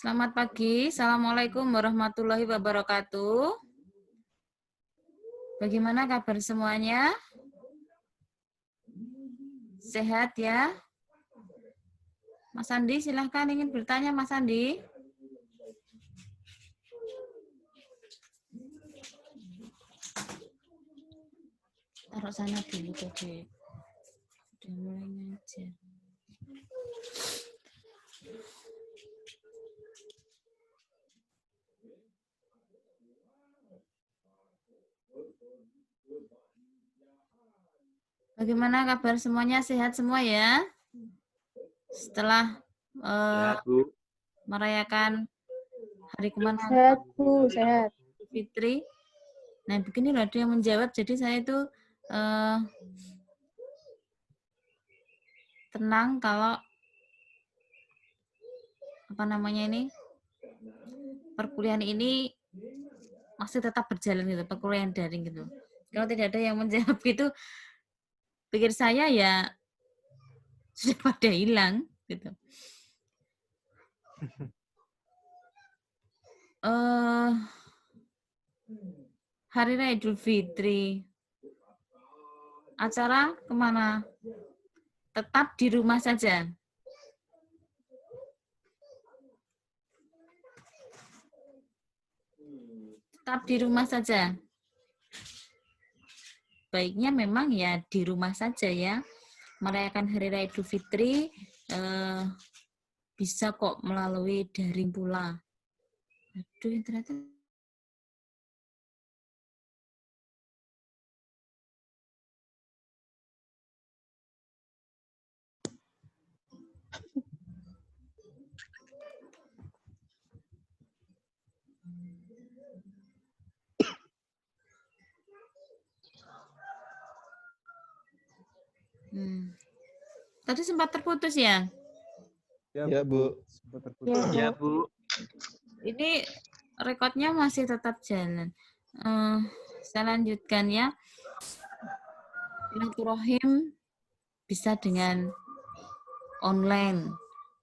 Selamat pagi. Assalamualaikum warahmatullahi wabarakatuh. Bagaimana kabar semuanya? Sehat ya? Mas Andi, silahkan ingin bertanya, Mas Andi. Taruh sana dulu tadi. Sudah mulai ngajar. Bagaimana kabar semuanya? Sehat semua ya? Setelah Sehat, Bu. merayakan hari kemenangan Sehat, Bu, sehat. Fitri. Nah, beginilah ada yang menjawab. Jadi saya itu tenang kalau perkuliahan ini masih tetap berjalan gitu, perkuliahan daring gitu. Kalau tidak ada yang menjawab gitu, pikir saya ya sudah pada hilang gitu. Hari Raya Idul Fitri, acara kemana? Tetap di rumah saja. Tetap di rumah saja. Baiknya memang ya di rumah saja ya. Merayakan Hari Raya Idul Fitri bisa kok melalui daring pula. Aduh, ternyata tadi sempat terputus ya? Ya, Bu. Ya, Bu. Ini rekodnya masih tetap jalan. Saya lanjutkan ya. Silaturahim bisa dengan online.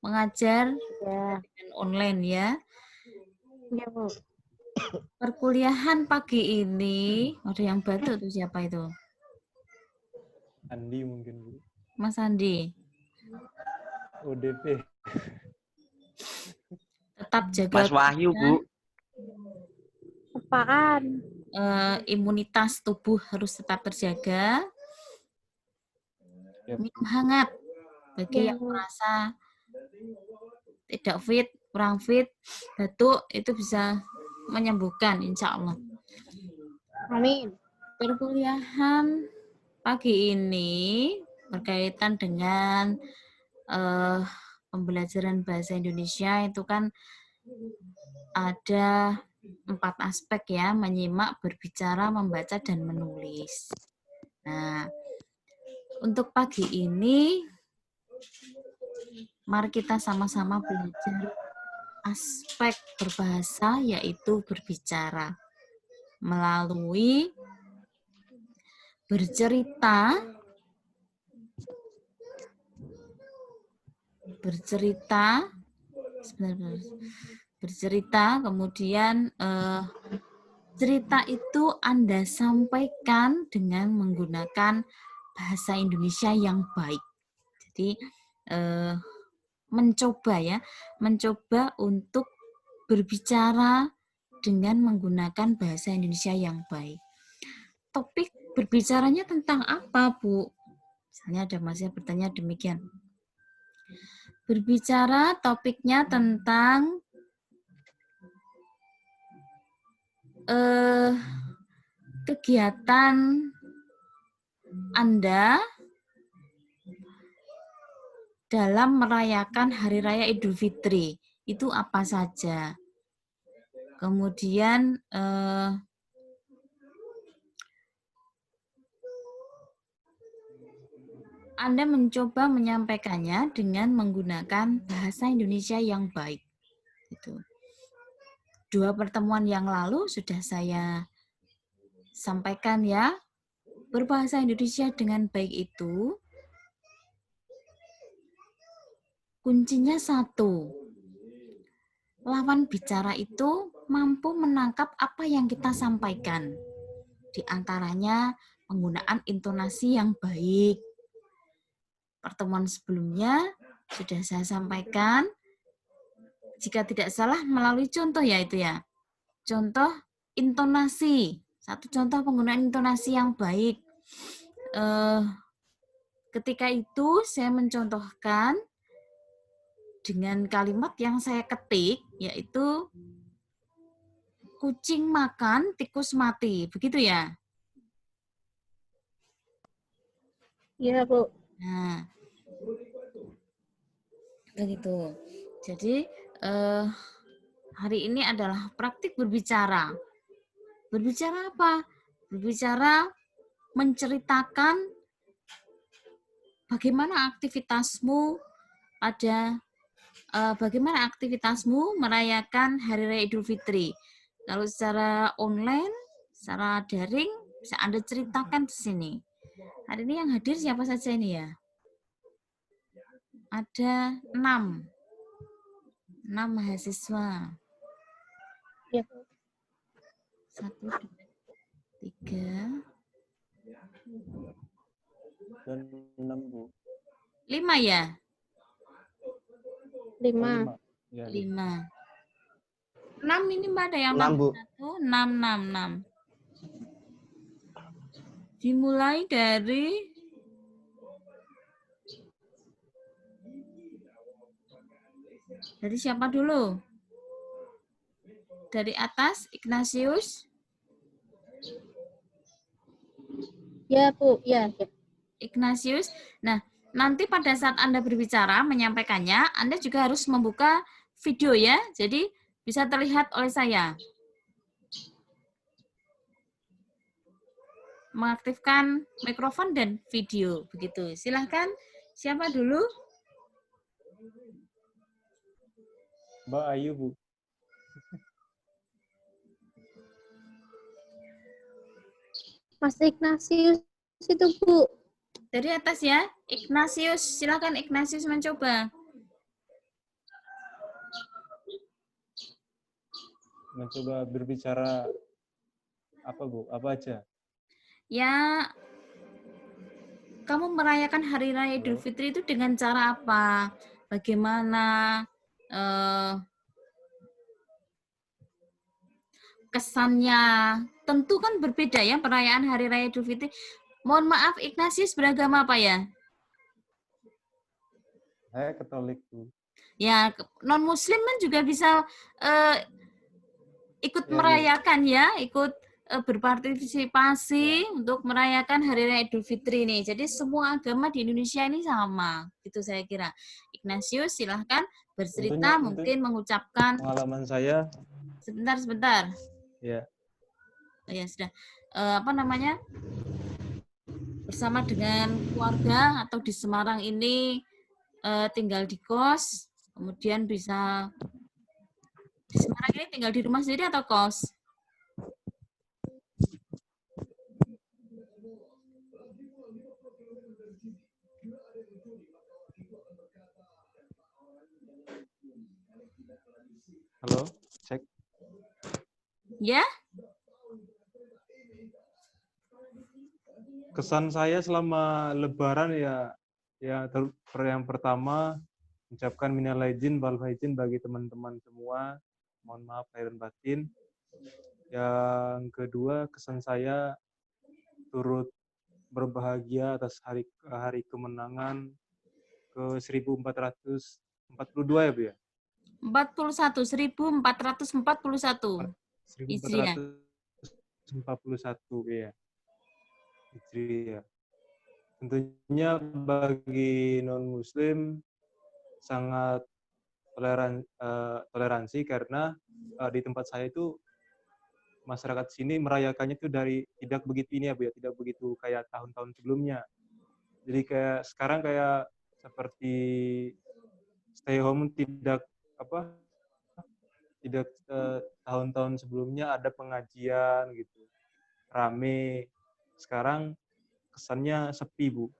Mengajar dengan online ya. Ya, Bu. Perkuliahan pagi ini, ada yang batuk tuh siapa itu? Andi mungkin, Bu. Mas Andi. ODP. Tetap jaga Mas Wahyu, Bu. Apaan? Imunitas tubuh harus tetap terjaga. Minum hangat bagi yang merasa tidak fit, kurang fit, batuk itu bisa menyembuhkan insya Allah. Amin. Perkuliahan pagi ini berkaitan dengan pembelajaran bahasa Indonesia itu kan ada 4 aspek ya, menyimak, berbicara, membaca, dan menulis. Nah, untuk pagi ini mari kita sama-sama belajar aspek berbahasa yaitu berbicara melalui bercerita, kemudian cerita itu Anda sampaikan dengan menggunakan bahasa Indonesia yang baik. Jadi mencoba untuk berbicara dengan menggunakan bahasa Indonesia yang baik. Topik berbicaranya tentang apa, Bu? Misalnya ada mahasiswa bertanya demikian. Berbicara topiknya tentang kegiatan Anda dalam merayakan Hari Raya Idul Fitri. Itu apa saja? Kemudian Anda mencoba menyampaikannya dengan menggunakan bahasa Indonesia yang baik. Gitu. 2 pertemuan yang lalu sudah saya sampaikan ya. Berbahasa Indonesia dengan baik itu kuncinya satu. Lawan bicara itu mampu menangkap apa yang kita sampaikan. Di antaranya penggunaan intonasi yang baik. Pertemuan sebelumnya sudah saya sampaikan, jika tidak salah melalui contoh ya itu ya. Contoh intonasi. Satu contoh penggunaan intonasi yang baik. Ketika itu saya mencontohkan dengan kalimat yang saya ketik, yaitu kucing makan, tikus mati. Begitu ya? Iya, Bu. Nah, begitu. Jadi, hari ini adalah praktik berbicara. Berbicara apa? Berbicara menceritakan bagaimana aktivitasmu bagaimana aktivitasmu merayakan Hari Raya Idul Fitri. Kalau secara online, secara daring, bisa Anda ceritakan di sini. Hari ini yang hadir siapa saja ini ya? Ada 6 mahasiswa. Iya, 1, 2, 3, Dan 6, Bu. 5 ya? 5. Ya, 5. 6 ini Mbak ada yang 6, Bu. 6. Dimulai dari siapa dulu? Dari atas, Ignatius. Ya, Bu. Ya. Ignatius. Nah, nanti pada saat Anda berbicara, menyampaikannya, Anda juga harus membuka video ya. Jadi bisa terlihat oleh saya. Mengaktifkan mikrofon dan video. Begitu. Silahkan. Siapa dulu? Mbak Ayu, Bu. Mas Ignatius itu, Bu. Dari atas ya. Ignatius. Silahkan Ignatius mencoba. Mencoba berbicara apa, Bu? Apa aja? Ya, kamu merayakan Hari Raya Idul Fitri itu dengan cara apa? Bagaimana kesannya? Tentu kan berbeda ya perayaan Hari Raya Idul Fitri. Mohon maaf, Ignatius beragama apa ya? Saya Katolik, Bu. Ya, non-Muslim kan juga bisa ikut Ya, merayakan ya, ikut berpartisipasi untuk merayakan Hari Raya Idul Fitri nih. Jadi semua agama di Indonesia ini sama, gitu saya kira. Ignatius silahkan bercerita, mungkin mengucapkan. Pengalaman saya. Sebentar. Ya. Ya sudah. Bersama dengan keluarga atau di Semarang ini tinggal di kos, kemudian bisa di Semarang ini tinggal di rumah sendiri atau kos? Halo, cek. Ya? Kesan saya selama Lebaran yang pertama ucapkan minal aidin wal faizin bagi teman-teman semua. Mohon maaf lahir dan batin. Yang kedua, kesan saya turut berbahagia atas hari kemenangan ke 1442 ya, Bu ya? 1441. Hijriah. 1441 ya. Hijriah. Tentunya bagi non-Muslim sangat toleransi karena di tempat saya itu masyarakat sini merayakannya itu tidak begitu ini ya, Bu ya, tidak begitu kayak tahun-tahun sebelumnya. Jadi kayak sekarang kayak seperti stay home tidak tahun-tahun sebelumnya ada pengajian gitu, rame. Sekarang kesannya sepi, Bu.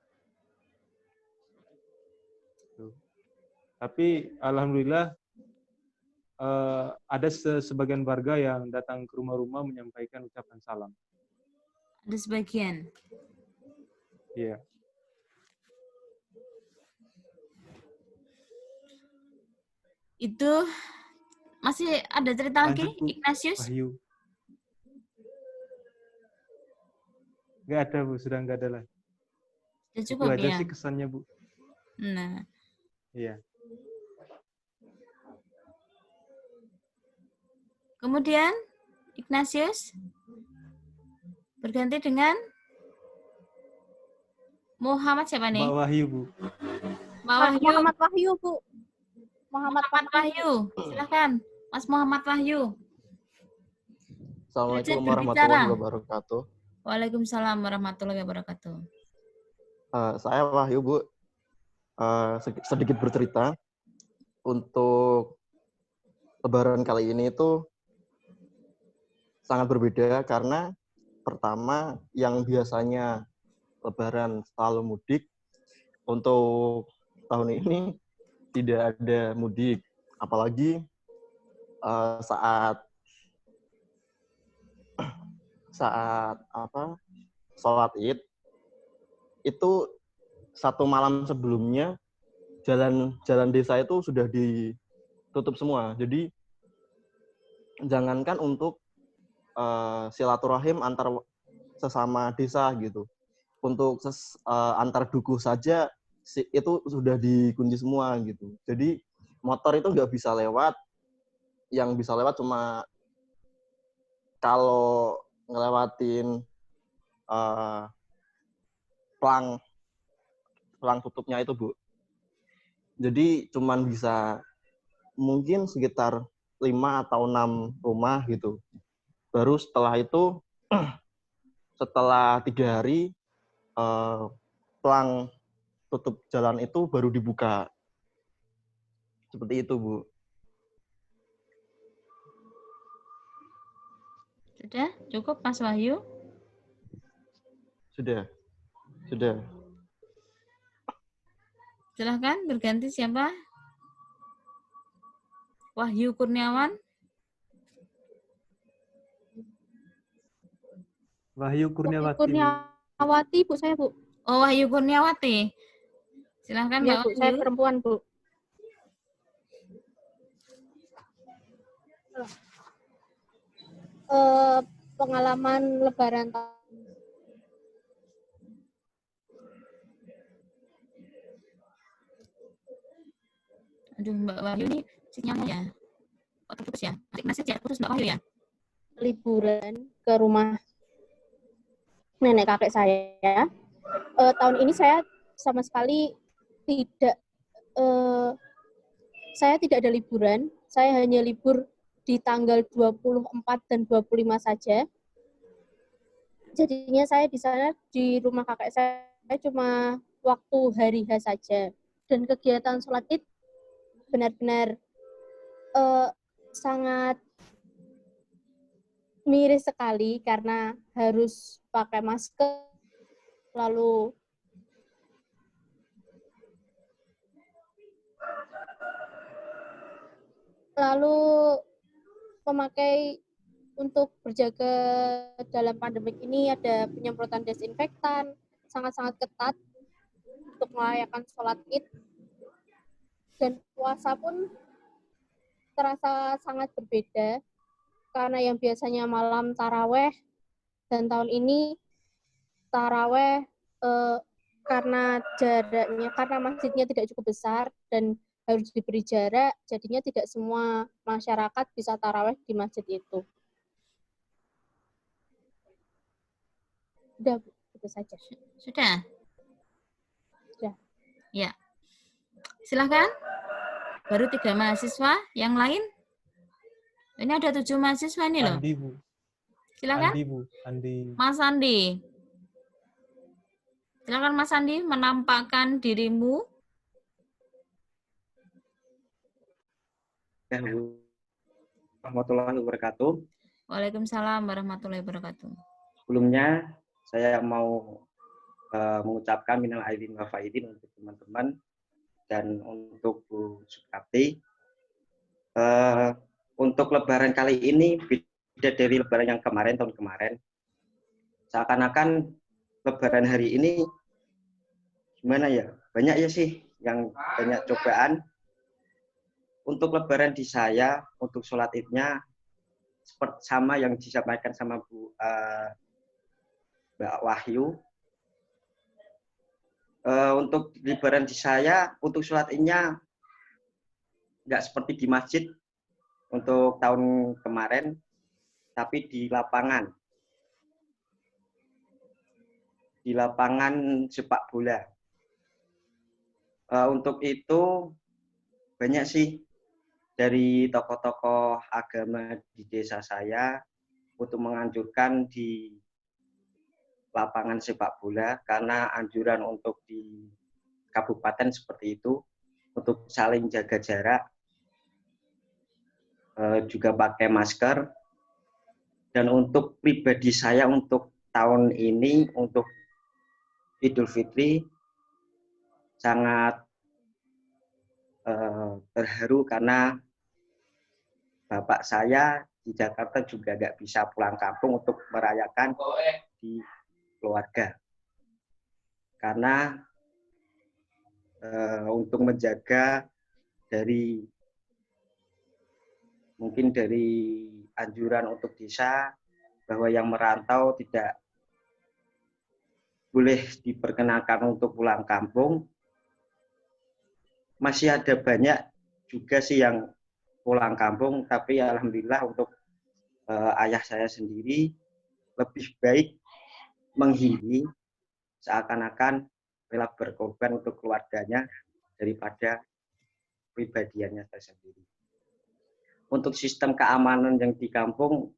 Tuh. Tapi alhamdulillah ada sebagian warga yang datang ke rumah-rumah menyampaikan ucapan salam. Ada sebagian. Iya. Itu masih ada cerita lagi, Lanjut, Bu. Ignatius? Wahyu. Nggak ada, Bu. Sudah nggak ada lah. Sudah Itu cukup aja ya? sih kesannya, Bu. Nah, Iya. kemudian Ignatius berganti dengan Muhammad siapa nih? Mbak Wahyu, Bu. Mbak Wahyu. Muhammad Wahyu, Bu. Muhammad Wahyu. Silahkan, Mas Muhammad Wahyu. Assalamualaikum Berbicara. warahmatullahi wabarakatuh. Waalaikumsalam warahmatullahi wabarakatuh. Saya Wahyu, Bu. Sedikit bercerita. Untuk Lebaran kali ini itu sangat berbeda karena pertama yang biasanya Lebaran selalu mudik, untuk tahun ini tidak ada mudik. Apalagi saat sholat Id itu satu malam sebelumnya jalan desa itu sudah ditutup semua. Jadi jangankan untuk silaturahim antar sesama desa gitu, untuk antar dukuh saja itu sudah dikunci semua gitu. Jadi motor itu nggak bisa lewat, yang bisa lewat cuma kalau ngelewatin pelang tutupnya itu, Bu. Jadi cuman bisa mungkin sekitar 5 atau 6 rumah gitu. Baru setelah itu, setelah 3 hari, pelang tutup jalan itu baru dibuka. Seperti itu, Bu. Sudah cukup, Mas Wahyu? Sudah. Silahkan berganti siapa? Wahyu Kurniawan. Wahyu Kurniawati. Kurniawati, Bu, saya, Bu. Oh, Wahyu Kurniawati. Silahkan, Ya, Mbak Bu, saya Wahyu. perempuan, Bu. Pengalaman Lebaran Aduh, Mbak Wahyu ini sinyalnya ya. Oh, terputus ya? Masih ya, putus Mbak Wahyu ya? liburan ke rumah nenek kakek saya. Tahun ini saya sama sekali tidak saya tidak ada liburan. Saya hanya libur di tanggal 24 dan 25 saja. Jadinya saya di sana di rumah kakek saya cuma waktu hari H saja. Dan kegiatan sholat Id benar-benar sangat miris sekali karena harus pakai masker, lalu memakai untuk berjaga dalam pandemik ini ada penyemprotan desinfektan, sangat-sangat ketat untuk merayakan sholat Id. Dan puasa pun terasa sangat berbeda, karena yang biasanya malam taraweh, dan tahun ini taraweh karena jaraknya, karena masjidnya tidak cukup besar dan harus diberi jarak, jadinya tidak semua masyarakat bisa taraweh di masjid itu. Sudah, itu saja. Sudah? Sudah. Ya. Silahkan. Baru 3 mahasiswa. Yang lain? Ini ada 7 mahasiswa nih loh. Andi, Bu. Silakan. Andi, Bu. Andi. Mas Andi. Silakan Mas Andi menampakkan dirimu. Warahmatullahi wabarakatuh. Waalaikumsalam warahmatullahi wabarakatuh. Sebelumnya saya mau mengucapkan minal aidin wal faizin untuk teman-teman dan untuk Bu Suprapti. Untuk Lebaran kali ini beda dari Lebaran yang kemarin, tahun kemarin. Seakan-akan Lebaran hari ini gimana ya? Banyak ya sih yang banyak cobaan. Untuk Lebaran di saya, untuk sholat Idnya seperti sama yang disampaikan sama Mbak Wahyu. Untuk Lebaran di saya, untuk sholat Idnya nggak seperti di masjid untuk tahun kemarin, tapi di lapangan sepak bola. Untuk itu banyak sih dari tokoh-tokoh agama di desa saya untuk menganjurkan di lapangan sepak bola, karena anjuran untuk di kabupaten seperti itu untuk saling jaga jarak, juga pakai masker. Dan untuk pribadi saya untuk tahun ini, untuk Idul Fitri, sangat terharu karena bapak saya di Jakarta juga nggak bisa pulang kampung untuk merayakan di keluarga. Karena untuk menjaga dari mungkin dari anjuran untuk desa bahwa yang merantau tidak boleh diperkenankan untuk pulang kampung. Masih ada banyak juga sih yang pulang kampung, tapi alhamdulillah untuk ayah saya sendiri lebih baik menghindari, seakan-akan rela berkorban untuk keluarganya daripada pribadiannya saya sendiri. Untuk sistem keamanan yang di kampung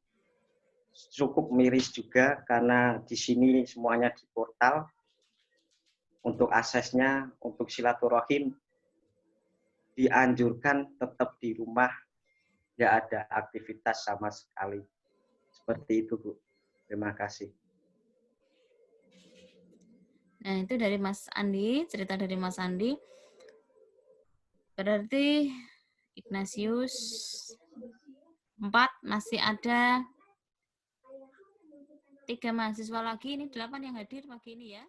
cukup miris juga, karena di sini semuanya di portal. Untuk aksesnya, untuk silaturahim dianjurkan tetap di rumah, nggak ada aktivitas sama sekali. Seperti itu, Bu. Terima kasih. Nah, itu dari Mas Andi, cerita dari Mas Andi. Berarti Ignatius 4, masih ada 3 mahasiswa lagi, ini 8 yang hadir pagi ini ya.